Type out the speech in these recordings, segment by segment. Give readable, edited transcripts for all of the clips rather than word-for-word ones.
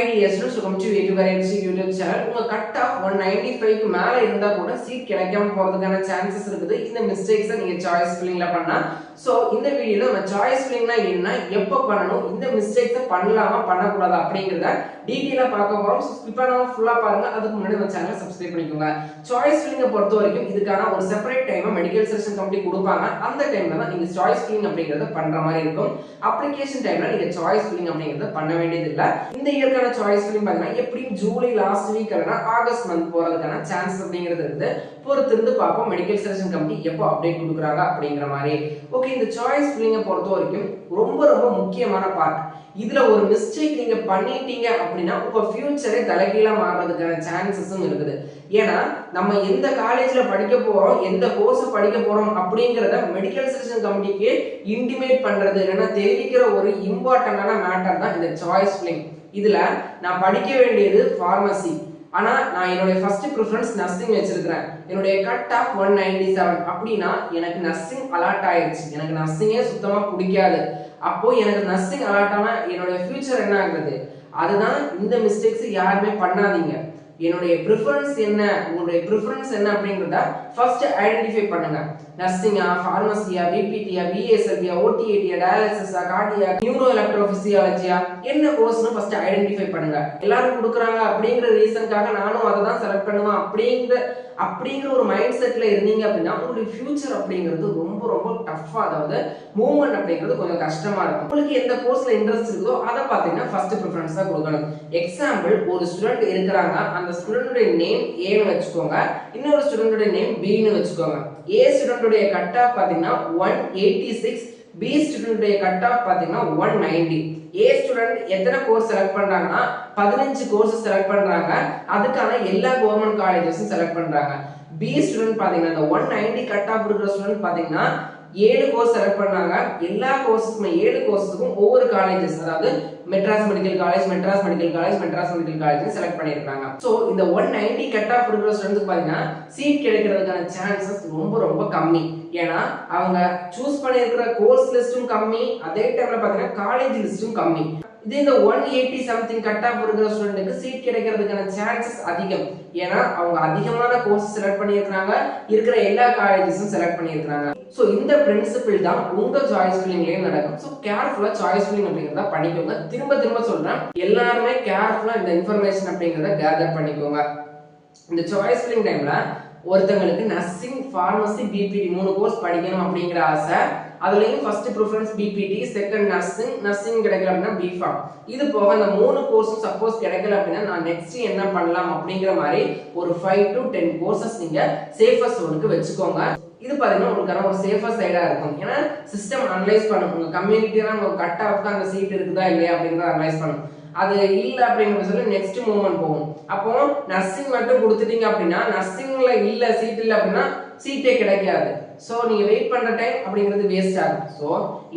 Hi dear students, welcome to YouTube channel. உங்க cut off 195 க்கு மேல இருந்தா கூட சீட் கிடைக்காம போறதுக்கான சான்சஸ் இருக்குது. இந்த மிஸ்டேக்ஸை நீங்க சாய்ஸ் ஃபில்லிங்ல பண்ணா. சோ இந்த வீடியோல நம்ம சாய்ஸ் ஃபில்லிங்னா என்ன, எப்ப பண்ணணும், இந்த மிஸ்டேக்ஸை பண்ணலாமா பண்ணக்கூடாதா அப்படிங்கறத டீடைலா பார்க்க போறோம். சோ ஸ்கிப் பண்ணாம ஃபுல்லா பாருங்க. அதுக்கு முன்னாடி நம்ம சேனலை சப்ஸ்கிரைப் பண்ணிக்கோங்க. சாய்ஸ் ஃபில்லிங்கை பொறுத்த வரைக்கும் இதுக்கான ஒரு separate time medical selection committee கொடுப்பாங்க. அந்த டைம்ல தான் நீங்க சாய்ஸ் ஃபில்லிங் அப்படிங்கறத பண்ற மாதிரி இருக்கும். அப்ளிகேஷன் டைம்ல நீங்க சாய்ஸ் ஃபில்லிங் அப்படிங்கறத பண்ண வேண்டியது இல்ல. இந்த இயர்க்கான சாய்ஸ் ஃபில்லிங் பாத்தீங்கன்னா எப்படியும் ஜூலை லாஸ்ட் வீக் இல்லனா ஆகஸ்ட் மந்த் போறதுக்கான சான்ஸ் அப்படிங்கிறது இருக்கு. பொறுத்திருந்து பார்ப்போம் மெடிக்கல் செலக்ஷன் கமிட்டி எப்போ அப்டேட் கொடுக்குறாங்க அப்படிங்கிற மாதிரி. ஓகே, இந்த சாய்ஸ் ஃபில்லிங்கை பொறுத்த வரைக்கும் ரொம்ப ரொம்ப முக்கியமான பார்ட். இதுல ஒரு மிஸ்டேக் நீங்க பண்ணிட்டீங்க அப்படின்னா உங்க ஃபியூச்சரே தலைகீழா மாறுறதுக்கான சான்சஸும் இருக்குது. ஏன்னா நம்ம எந்த காலேஜ்ல படிக்க போறோம், எந்த கோர்ஸ் படிக்க போறோம் அப்படிங்கறத மெடிக்கல் செலக்ஷன் கமிட்டிக்கு இன்டிமேட் பண்றது இல்லைன்னா தெரிவிக்கிற ஒரு இம்பார்ட்டன்டான மேட்டர் தான் இந்த சாய்ஸ் ஃபில்லிங். இதுல நான் படிக்க வேண்டியது பார்மசி, ஆனா நான் என்னுடைய ஃபர்ஸ்ட் ப்ரிஃபரன்ஸ் நர்சிங் வச்சிருக்கிறேன். என்னுடைய கட் ஆஃப் 197 அப்படின்னா எனக்கு நர்சிங் அலாட் ஆயிடுச்சு. எனக்கு நர்சிங்கே சுத்தமா பிடிக்காது. அப்போ எனக்கு நர்சிங் அலாட் ஆனா என்னுடைய ஃபியூச்சர் என்ன ஆகுது? அதுதான் இந்த மிஸ்டேக்ஸ் யாருமே பண்ணாதீங்க. என்னுடைய ப்ரிஃபரன்ஸ் என்ன, உங்களுடைய ப்ரிஃபரன்ஸ் என்ன அப்படிங்கறத ஃபர்ஸ்ட் ஐடென்டிஃபை பண்ணுங்க. நர்சிங்கா, ஃபார்மசியா, பிபிடியா, பிஎஸ்எல்பியா, ஓடிஏடியா, டயாலிசிஸா, கார்டியாக், நியூரோ எலக்ட்ரோபிசியாலஜியா, என்ன கோர்ஸ்னு ஃபர்ஸ்ட் ஐடென்டிஃபை பண்ணுங்க. எல்லாரும் கொடுக்குறாங்க அப்படிங்கிற ரீசனுக்காக நானும் அதை தான் செலக்ட் பண்ணுவேன் அப்படிங்கிற ஒரு மைண்ட் செட்ல இருந்தீங்க அப்படின்னா உங்களுடைய ஃபியூச்சர் அப்படிங்கிறது ரொம்ப ரொம்ப டஃப்பா, அதாவது மூவ்மெண்ட் அப்படிங்கிறது கொஞ்சம் கஷ்டமா இருக்கும். உங்களுக்கு எந்த கோர்ஸ்ல இன்ட்ரெஸ்ட் இருக்குதோ அதை பார்த்தீங்கன்னா ஃபர்ஸ்ட் ப்ரிஃபரன்ஸ் தான் கொடுக்கணும். எக்ஸாம்பிள், ஒரு ஸ்டூடெண்ட் இருக்கிறாங்க, அந்த ஸ்டூடெண்டோட நேம் ஏன்னு வச்சுக்கோங்க, இன்னொரு ஸ்டூடெண்டோட நேம் பின்னு வச்சுக்கோங்க. ஏ ஸ்டூடெண்டோட கட் ஆஃப் பார்த்தீங்கன்னா 186, பி ஸ்டூடெண்டோட கட் ஆஃப் பார்த்தீங்கன்னா 190. ஏ ஸ்டூடெண்ட் எத்தனை கோர்ஸ் செலக்ட் பண்றாங்கன்னா 15 கோர்ஸ் செலக்ட் பண்றாங்க. அதுக்கான எல்லா கவர்மெண்ட் காலேஜஸும் செலக்ட் பண்றாங்க. பி ஸ்டூடெண்ட் பாத்தீங்கன்னா இந்த 190 கட் ஆஃப் இருக்கிற ஸ்டூடெண்ட் பாத்தீங்கன்னா 7 கோர்ஸ் செலக்ட் பண்ணாங்க. எல்லா கோர்ஸுக்குமே 7 கோர்ஸுக்கும் ஒவ்வொரு காலேஜஸ், அதாவது Madras medical college, Madras medical college, Madras medical college select பண்ணிருக்காங்க. சோ இந்த 190 கட் ஆஃப் இருக்கிற ஸ்டூடெண்ட்ஸ் பாத்தீங்கன்னா சீட் கிடைக்கிறதுக்கான சான்சஸ் ரொம்ப ரொம்ப கம்மி. ஏன்னா அவங்க சூஸ் பண்ணிருக்கிற கோர்ஸ் லிஸ்டும் கம்மி, அதே டைம்ல பாத்தீங்கன்னா காலேஜ் லிஸ்டும் கம்மி. இது இந்த 180 சம்திங் கட் ஆஃப் இருக்கிற ஸ்டூடெண்ட்க்கு சீட் கிடைக்கிறதுக்கான சான்சஸ் அதிகம். ஏன்னா அவங்க அதிகமான கோர்ஸ் செலக்ட் பண்ணியிருக்காங்க, இருக்கிற எல்லா காலேஜஸும் செலக்ட் பண்ணியிருக்காங்க. சோ இந்த பிரின்சிபிள் தான் உங்க சாய்ஸ் ஃபில்லிங்லயும் நடக்கும். சோ கேர்ஃபுல்லா சாய்ஸ் ஃபில்லிங் அப்படிங்கறத பண்ணிக்கோங்க. திரும்ப சொல்றேன், எல்லாருமே கேர்ஃபுல்லா இந்த இன்ஃபர்மேஷன் அப்படிங்கறத கேதர் பண்ணிக்கோங்க. இந்த சாய்ஸ் ஃபில்லிங் டைம்ல ஒருத்தங்களுக்கு நர்சிங், ஃபார்மசி, பிபிடி 3 கோர்ஸ் படிக்கணும் அப்படிங்கிற ஆசை. அதுலயும் first preference BPT, second nursing கிடைக்கல அப்படின்னா பிஃபார்ம். இது போக இந்த 3 கோர்ஸும் சப்போஸ் கிடைக்கல அப்படின்னா நான் நெக்ஸ்ட் என்ன பண்ணலாம் அப்படிங்கிற மாதிரி ஒரு 5 to 10 கோர்சஸ் நீங்க சேஃபஸ்ட் ஒன்னுக்கு வச்சுக்கோங்க. இது பாத்தீங்கன்னா உங்களுக்கான ஒரு சேஃபர் சைடா இருக்கும். ஏன்னா சிஸ்டம் அனலைஸ் பண்ணும், உங்க கம்யூனிட்டியா உங்க கட் ஆஃப்க்கு அந்த சீட் இருக்குதா இல்லையா அப்படிங்கறத அனலைஸ் பண்ணும். அது இல்ல அப்படிங்கிற சொல்லி நெக்ஸ்ட் மூவ்மெண்ட் போகும். அப்போ நர்சிங் மட்டும் கொடுத்துட்டீங்க அப்படின்னா, நர்சிங்ல இல்ல சீட் இல்ல அப்படின்னா சீட்டே கிடைக்காது. சோ நீங்க வெயிட் பண்ற டைம் அப்படிங்கிறது வேஸ்ட் ஆகும். சோ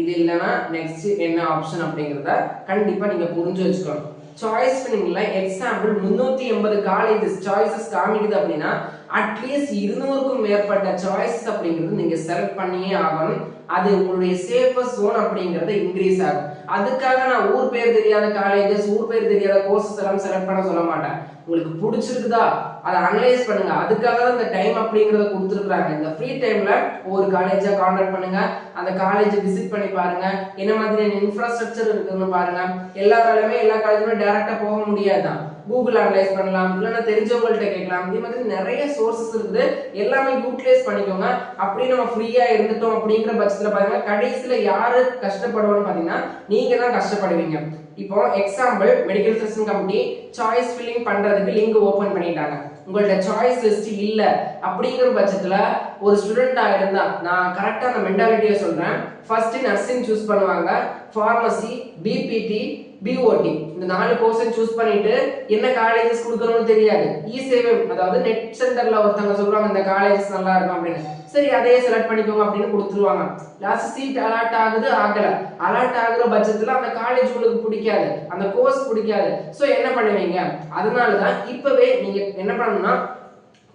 இது இல்லனா நெக்ஸ்ட் என்ன ஆப்ஷன் அப்படிங்கறத கண்டிப்பா நீங்க புரிஞ்சு வச்சுக்கணும். சாய்ஸ் ஃபில்லிங்ல எக்ஸாம்பிள் 380 காலேஜஸ் சாய்ஸஸ் காமிக்குது அப்படின்னா அட்லீஸ்ட் 200க்கும் மேற்பட்ட சாய்ஸஸ் அப்படிங்கிறது நீங்க செலக்ட் பண்ணியே ஆகணும். அது உங்களுடைய சேஃபஸ்ட் ஜோன் அப்படிங்கறது இன்க்ரீஸ் ஆகும். அதுக்காக நான் ஊர் பேர் தெரியாத காலேஜஸ், ஊர் பேர் தெரியாத கோர்சஸ் எல்லாம் செலக்ட் பண்ண சொல்ல மாட்டேன். உங்களுக்கு பிடிச்சிருக்குதா அதை அனலைஸ் பண்ணுங்க. அதுக்காக தான் இந்த டைம் அப்படிங்கறத கொடுத்துருக்காங்க. இந்த ஃப்ரீ டைம்ல ஒரு காலேஜா கான்டாக்ட் பண்ணுங்க, அந்த காலேஜ் விசிட் பண்ணி பாருங்க, என்ன மாதிரியான இன்ஃப்ராஸ்ட்ரக்சர் இருக்குன்னு பாருங்க. எல்லாராலுமே எல்லா காலேஜுமே டைரக்டா போக முடியாதான். கூகுள் அனலைஸ் பண்ணலாம், இல்லைன்னா தெரிஞ்சவங்கள்ட்ட கேட்கலாம். இதே மாதிரி நிறைய சோர்சஸ் இருக்குது, எல்லாமே யூட்டிலைஸ் பண்ணிக்கோங்க. அப்படி நம்ம ஃப்ரீயா இருந்துட்டோம் அப்படிங்கிற பட்சத்துல பாருங்க, கடைசியில யாரு கஷ்டப்படுவோம்னு பாத்தீங்கன்னா நீங்க தான் கஷ்டப்படுவீங்க. இப்போ example, medical selection committee choice filling பண்றதுக்கு லிங்க் ஓபன் பண்ணிட்டாங்க. உங்கள்ட்ட சாய்ஸ் லிஸ்ட் இல்ல அப்படிங்கிற பட்சத்துல ஒரு ஸ்டூடெண்டா இருந்தா, நான் கரெக்டா அந்த மென்டாலிட்டியை சொல்றேன், ஃபர்ஸ்ட் நர்சிங் சூஸ் பண்ணுவாங்க, ஃபார்மசி, பிபிடி, பிஓடி இந்த 4 கோர்ஸை சூஸ் பண்ணிட்டு என்ன காலேஜஸ் கொடுக்கணும்னு தெரியாது. இ-சேவை, அதாவது நெட் சென்டர்ல ஒருத்தங்க சொல்றாங்க இந்த காலேஜஸ் நல்லா இருக்கும் அப்படின்னு, சரி அதையே செலக்ட் பண்ணிக்கோங்க அப்படின்னு கொடுத்துருவாங்க. லாஸ்ட் சீட் அலாட் ஆகுது, ஆகல. அலாட் ஆகுற பட்சத்துல அந்த காலேஜ் உங்களுக்கு பிடிக்காது, அந்த கோர்ஸ் பிடிக்காது. சோ என்ன பண்ணுவீங்க? அதனாலதான் இப்பவே நீங்க என்ன பண்ணணும்னா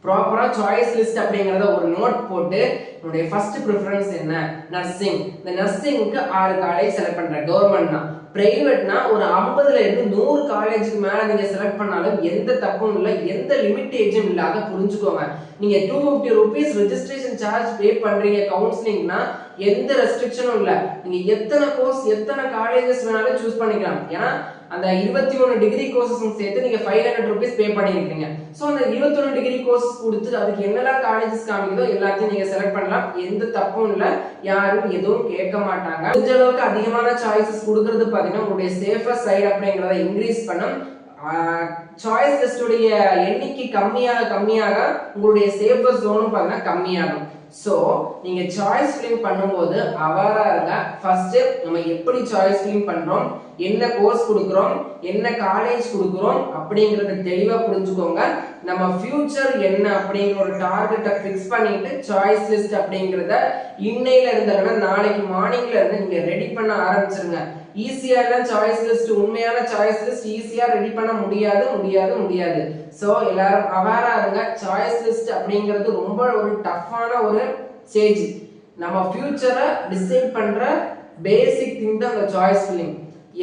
ப்ராப்பரா சாய்ஸ் லிஸ்ட் அப்படிங்கறத ஒரு நோட் போட்டு என்னுடைய ஃபர்ஸ்ட் ப்ரிஃபரன்ஸ் என்ன, நர்சிங். இந்த நர்சிங்க்கு 6 காலேஜ் செலக்ட் பண்றேன், கவர்மெண்ட் தான். பிரைவேட்னா ஒரு 50ல இருந்து 100 காலேஜுக்கு மேல நீங்க செலக்ட் பண்ணாலும் எந்த தப்பும் இல்லை, எந்த லிமிட்டேஜும் இல்லை. அதை புரிஞ்சுக்கோங்க. நீங்க 250 rupees ரெஜிஸ்ட்ரேஷன் சார்ஜ் பே பண்றீங்க கவுன்சிலிங்னா எந்த ரெஸ்ட்ரிக்ஷனும் இல்லை. நீங்க எத்தனை கோர்ஸ் எத்தனை காலேஜஸ் வேணாலும் சூஸ் பண்ணிக்கலாம். ஏன்னா அந்த 21 டிகிரி கோர்சஸ் சேர்த்து நீங்க 500 rupees பே பண்ணிருக்கீங்க. சோ அந்த 21 டிகிரி கோர்ஸ் கொடுத்து அதுக்கு என்னெல்லாம் காலேஜஸ் காமிக்குதோ எல்லாத்தையும் நீங்க செலக்ட் பண்ணலாம். எந்த தப்பும் இல்லை, யாரும் எதுவும் கேட்க மாட்டாங்க. முடிஞ்ச அளவுக்கு அதிகமான சாய்ஸஸ் கொடுக்கறது பாத்தீங்கன்னா உங்களுடைய சேஃபஸ்ட் சைடு அப்படிங்கறத இன்க்ரீஸ் பண்ணும். சாய்ஸ் லிஸ்டுடைய எண்ணிக்கை கம்மியாக உங்களுடைய சேஃபஸ்ட் ஜோனும் பாத்தீங்கன்னா கம்மியாகும். சோ நீங்க சாய்ஸ் ஃபில்லிங் பண்ணும்போது அவேரா இருங்க. ஃபர்ஸ்ட் நம்ம எப்படி சாய்ஸ் ஃபில்லிங் பண்றோம், என்ன கோர்ஸ் கொடுக்குறோம், என்ன காலேஜ் கொடுக்குறோம் அப்படிங்கறத தெளிவா புரிஞ்சுக்கோங்க. நம்ம ஃபியூச்சர் என்ன அப்படிங்கிற ஒரு டார்கெட்டை ஃபிக்ஸ் பண்ணிட்டு சாய்ஸ் லிஸ்ட் அப்படிங்கறத இன்னையில இருந்து நாளைக்கு மார்னிங்ல இருந்து நீங்க ரெடி பண்ண ஆரம்பிச்சிருங்க. ஈஸியா சாய்ஸ் லிஸ்ட், உண்மையான சாய்ஸ் லிஸ்ட் ஈஸியா ரெடி பண்ண முடியாது. சோ எல்லாரும் அவேரா இருங்க. சாய்ஸ் லிஸ்ட் அப்படிங்கிறது ரொம்ப ஒரு டஃப்பான ஒரு ஸ்டேஜ். நம்ம ஃபியூச்சரை டிசைட் பண்ற பேசிக் திங் தான் அந்த சாய்ஸ் ஃபில்லிங்.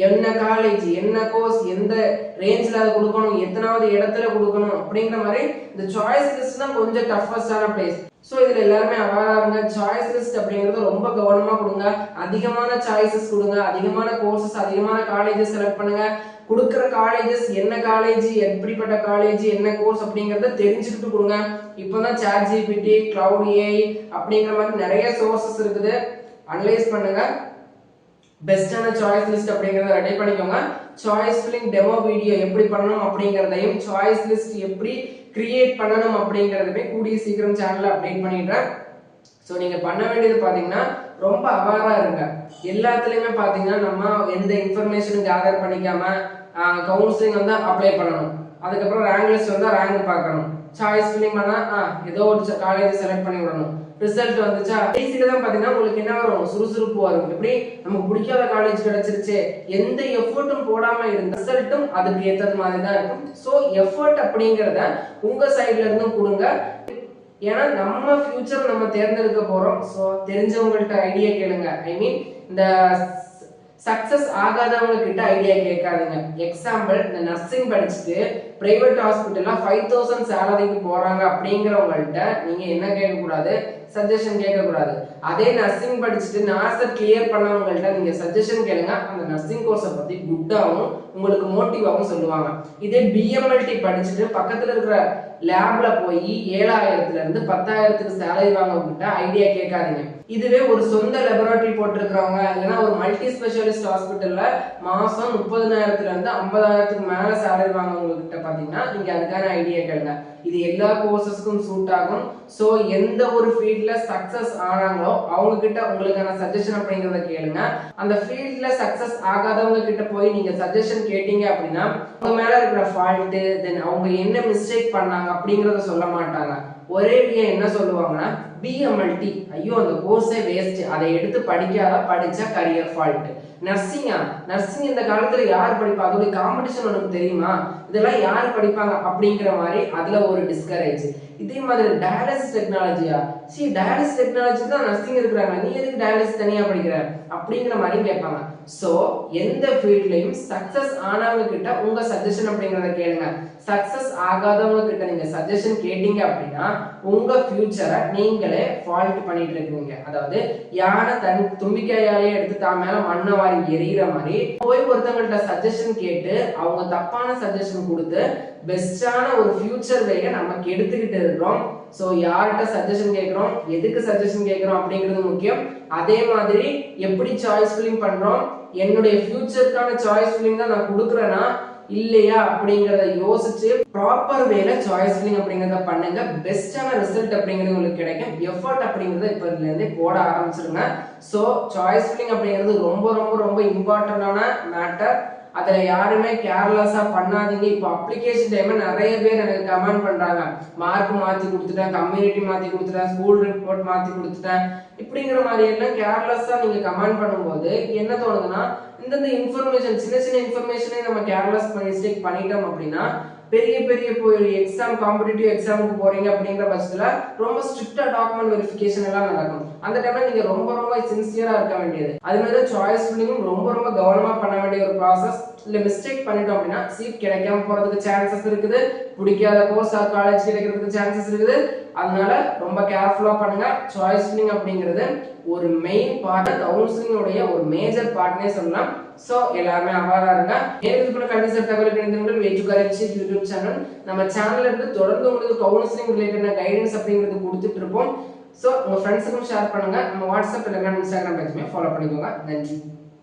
என்ன காலேஜ், என்ன கோர்ஸ், எந்த ரேஞ்சில் அதை கொடுக்கணும், எத்தனாவது இடத்துல கொடுக்கணும் அப்படிங்கிற மாதிரி இந்த சாய்ஸ் லிஸ்ட் தான் கொஞ்சம் டஃபஸ்டான பிளேஸ். ஸோ இதில் எல்லாருமே அவேரா இருங்க. சாய்ஸ் லிஸ்ட் அப்படிங்கிறது ரொம்ப கவனமாக கொடுங்க. அதிகமான சாய்ஸஸ் கொடுங்க, அதிகமான கோர்சஸ், அதிகமான காலேஜஸ் செலக்ட் பண்ணுங்க. கொடுக்குற காலேஜஸ் என்ன காலேஜ், எப்படிப்பட்ட காலேஜ், என்ன கோர்ஸ் அப்படிங்கறத தெரிஞ்சுக்கிட்டு கொடுங்க. இப்போதான் சாட் ஜிபிடி, கிளவுட் ஏஐ அப்படிங்கிற மாதிரி நிறைய சோர்சஸ் இருக்குது. அனலைஸ் பண்ணுங்க. பெஸ்டான சாய்ஸ் லிஸ்ட் அப்படிங்கறத ரெடி பண்ணிக்கோங்க. சாய்ஸ் ஃபில்லிங் டெமோ வீடியோ எப்படி பண்ணணும் அப்படிங்கறதையும், சாய்ஸ் லிஸ்ட் எப்படி கிரியேட் பண்ணணும் அப்படிங்கறதுமே கூடிய சீக்கிரம் சேனல்ல அப்டேட் பண்ணிடுறேன். ஸோ நீங்க பண்ண வேண்டியது பாத்தீங்கன்னா ரொம்ப அவேரா இருங்க. எல்லாத்துலயுமே பாத்தீங்கன்னா நம்ம எந்த இன்ஃபர்மேஷனும் கேதர் பண்ணிக்காம கவுன்சிலிங் வந்து அப்ளை பண்ணணும். அதுக்கப்புறம் ரேங்க் லிஸ்ட் வந்தா ரேங்க் பார்க்கணும். சாய்ஸ் ஃபில்லிங் பண்ணா ஏதோ ஒரு காலேஜ் செலக்ட் பண்ணி விடணும். ரிசல்ட் வந்துச்சா கடைசியில தான் பாத்தீங்கன்னா உங்களுக்கு என்ன வரும், சுறுசுறுப்பு வரும். எப்படி நமக்கு பிடிக்காத காலேஜ் கிடைச்சிருச்சு, எந்த எஃபர்ட்டும் போடாம இருந்த ரிசல்ட்டும் அதுக்கு ஏற்றது மாதிரி தான் இருக்கும். ஸோ எஃபர்ட் அப்படிங்கிறத உங்க சைட்ல இருந்தும் கொடுங்க. ஏன்னா நம்ம ஃபியூச்சர் நம்ம தேர்ந்தெடுக்க போறோம். ஸோ தெரிஞ்சவங்கள்ட்ட ஐடியா கேளுங்க. ஐ மீன் இந்த சக்சஸ் ஆகாதவங்க கிட்ட ஐடியா கேட்காதுங்க. எக்ஸாம்பிள், இந்த நர்சிங் படிச்சுட்டு பிரைவேட் ஹாஸ்பிட்டல்ல 5000 சேலரிக்கு போறாங்க அப்படிங்கிறவங்கள்ட்ட நீங்க என்ன கேட்கக்கூடாது, சஜஷன் கேட்கக்கூடாது. அதே நர்சிங் படிச்சுட்டு நாசர் கிளியர் பண்ணவங்கள்ட்ட நீங்க சஜஷன் கேளுங்க. அந்த நர்சிங் கோர்ஸை பத்தி குட்டாவும் உங்களுக்கு மோட்டிவாவும் சொல்லுவாங்க. இதே பிஎம்எல்டி படிச்சுட்டு பக்கத்துல இருக்கிற லேப்ல போய் 7000ல இருந்து 10,000க்கு சேலரி வாங்கவங்கிட்ட ஐடியா கேட்காதீங்க. இதுவே ஒரு சொந்த லெபரட்டரி போட்டிருக்கிறவங்க, இல்லைன்னா ஒரு மல்டி ஸ்பெஷலிஸ்ட் ஹாஸ்பிட்டல்ல மாசம் 30,000ல இருந்து 50,000க்கு மேல சேலரி வாங்கவங்க கிட்ட பாத்தீங்கன்னா நீங்க அதுக்கான ஐடியா கேளுங்க. இது எல்லா கோர்சஸ்க்கும் சூட் ஆகும். சோ எந்த ஒரு ஃபீல்ட்ல சக்சஸ் ஆனாங்களோ அவங்க கிட்ட உங்களுக்கான சஜஷன் அப்படிங்கறத கேளுங்க. அந்த ஃபீல்ட்ல சக்சஸ் ஆகாதவங்க கிட்ட போய் நீங்க சஜஷன் கேட்டீங்க அப்படின்னா அவங்க மேல இருக்கிற ஃபால்ட், தென் அவங்க என்ன மிஸ்டேக் பண்ணாங்க அப்படிங்கறத சொல்ல மாட்டாங்க. ஒரே என்ன சொல்லுவாங்கன்னா, பிஎம்எல்டி ஐயோ அந்த கோர்ஸே வேஸ்ட், அதை எடுத்து படிச்சா கரியர் ஃபால்ட். நர்சிங் இந்த காலத்துல யார் படிப்பா, அதோட காம்படிஷன் உனக்கு தெரியுமா, இதெல்லாம் யார் படிப்பாங்க அப்படிங்கிற மாதிரி அதுல ஒரு டிஸ்கரேஜ். இதே மாதிரி டயாலிசிஸ் டெக்னாலஜியா, டயாலிசிஸ் டெக்னாலஜி தான் நர்சிங் இருக்கிறாங்க, நீ எதுக்கு டயாலிசிஸ் தனியா படிக்கிற அப்படிங்கிற மாதிரி கேட்பாங்க. சோ எந்த ஃபீல்ட்லயும் சக்சஸ் ஆனவங்க கிட்ட உங்க சஜஷன் அப்படிங்கறத கேளுங்க. சக்சஸ் ஆகாதவங்க கிட்ட நீங்க சஜஷன் கேட்டீங்க அப்படின்னா உங்க ஃபியூச்சரை நீங்களே ஃபால்ட் பண்ணிட்டு இருக்கீங்க. அதாவது யானை தன் தும்பிக்கையாலே எடுத்து தான் மேல மண்ணை வாரி எறிகிற மாதிரி போய் ஒருத்தவங்கள்ட்ட சஜஷன் கேட்டு அவங்க தப்பான சஜஷன் கொடுத்து பெஸ்டான ஒரு ஃபியூச்சர் வேக நமக்கு எடுத்துக்கிட்டு இருக்கிறோம். சோ யார்கிட்ட சஜஷன் கேட்கிறோம், எதுக்கு சஜஷன் கேட்கிறோம் அப்படிங்கிறது முக்கியம். அதே மாதிரி எப்படி சாய்ஸ் ஃபில்லிங் பண்றோம், என்னுடைய ஃபியூச்சருக்கான சாய்ஸ் ஃபில்லிங் தான் நான் கொடுக்குறேன்னா இல்லையா அப்படிங்கறத யோசிச்சு ப்ராப்பர் வேல சாய்ஸ் ஃபில்லிங் அப்படிங்கறத பண்ணுங்க. பெஸ்டான ரிசல்ட் அப்படிங்கிறது உங்களுக்கு கிடைக்கும். எஃபர்ட் அப்படிங்கறத இப்ப இதுல இருந்தே போட ஆரம்பிச்சிருங்க. சோ சாய்ஸ் ஃபில்லிங் அப்படிங்கிறது ரொம்ப ரொம்ப ரொம்ப இம்பார்ட்டன்டான மேட்டர். அதுல யாருமே கேர்லெஸ்ஸா பண்ணாதீங்க. இப்போ அப்ளிகேஷன் டைம்ல நிறைய பேர் எனக்கு கமெண்ட் பண்றாங்க, மார்க் மாத்தி கொடுத்துட்டேன், கம்யூனிட்டி மாத்தி கொடுத்துட்டேன், ஸ்கூல் ரிப்போர்ட் மாத்தி கொடுத்துட்டேன், இப்படிங்கிற மாதிரி எல்லாம் கேர்லெஸ்ஸா நீங்க கமெண்ட் பண்ணும்போது என்ன தோணுதுன்னா, இந்த இன்ஃபர்மேஷன் சின்ன சின்ன இன்ஃபர்மேஷனே நம்ம கேர்லெஸ் மிஸ்டேக் பண்ணிட்டோம் அப்படின்னா பெரிய பெரிய போய் எக்ஸாம் காம்படிட்டிவ் எக்ஸாமுக்கு போறீங்க அப்படிங்கிற பட்சத்துல ரொம்ப ஸ்ட்ரிக்டா டாக்குமெண்ட் வெரிஃபிகேஷன் எல்லாம் நடக்கும். அந்த டைம்ல நீங்க ரொம்ப ரொம்ப சின்சியரா இருக்க வேண்டியது. அது மாதிரி சாய்ஸ் ஃபில்லிங்கும் ரொம்ப ரொம்ப கவனமா பண்ண வேண்டிய ஒரு ப்ராசஸ். இல்ல மிஸ்டேக் பண்ணிட்டோம் அப்படின்னா சீட் கிடைக்காம போறதுக்கு சான்சஸ் இருக்குது. பிடிக்காத கோர்ஸ் காலேஜ் கிடைக்கிறதுக்கு சான்சஸ் இருக்குது. அதனால ரொம்ப கேர்ஃபுல்லா பண்ணுங்க. சாய்ஸ் ஃபில்லிங் அப்படிங்கிறது ஒரு மெயின் பார்ட், கவுன்சிலிங் உடைய ஒரு மேஜர் பார்ட்னே சொல்லலாம். சோ எல்லாருமே அவேரா இருங்க. மேலும் கண்டிப்பா தகவல் கிடைத்தவர்கள் wait to correct YouTube channel நம்ம சேனல்ல இருந்து தொடர்ந்து உங்களுக்கு கவுன்சிலிங் ரிலேட்டடான கைடன்ஸ் அப்படிங்கிறது கொடுத்துட்டு இருப்போம். சோ உங்க ஃப்ரெண்ட்ஸுக்கும் ஷேர் பண்ணுங்க. நம்ம வாட்ஸ்அப், டெலிகிராம், இன்ஸ்டாகிராம் பேஜ்மே ஃபாலோ பண்ணிக்கோங்க. நன்றி.